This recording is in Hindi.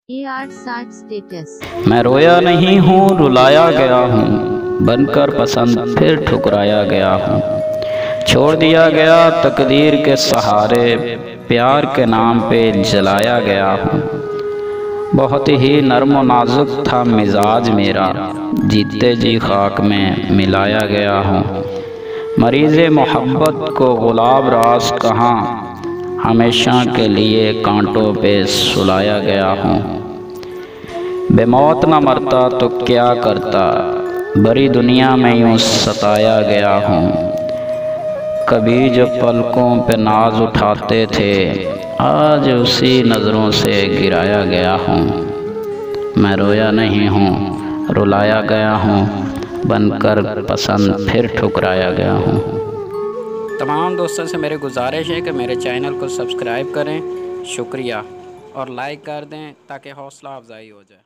AR60 status. मैं रोया नहीं हूँ, रुलाया गया हूँ, बनकर पसंद फिर ठुकराया गया हूँ। छोड़ दिया गया तकदीर के सहारे, प्यार के नाम पे जलाया गया हूँ। बहुत ही नर्म व नाजुक था मिजाज मेरा, जीते जी खाक में मिलाया गया हूँ। मरीज़े मोहब्बत को गुलाब रास कहाँ, हमेशा के लिए कांटों पे सुलाया गया हूँ। बेमौत न मरता तो क्या करता, बड़ी दुनिया में यूँ सताया गया हूँ। कभी जो पलकों पे नाज उठाते थे, आज उसी नज़रों से गिराया गया हूँ। मैं रोया नहीं हूँ, रुलाया गया हूँ, बनकर पसंद फिर ठुकराया गया हूँ। तमाम दोस्तों से मेरी गुजारिश है कि मेरे चैनल को सब्सक्राइब करें, शुक्रिया, और लाइक कर दें ताकि हौसला अफजाई हो जाए।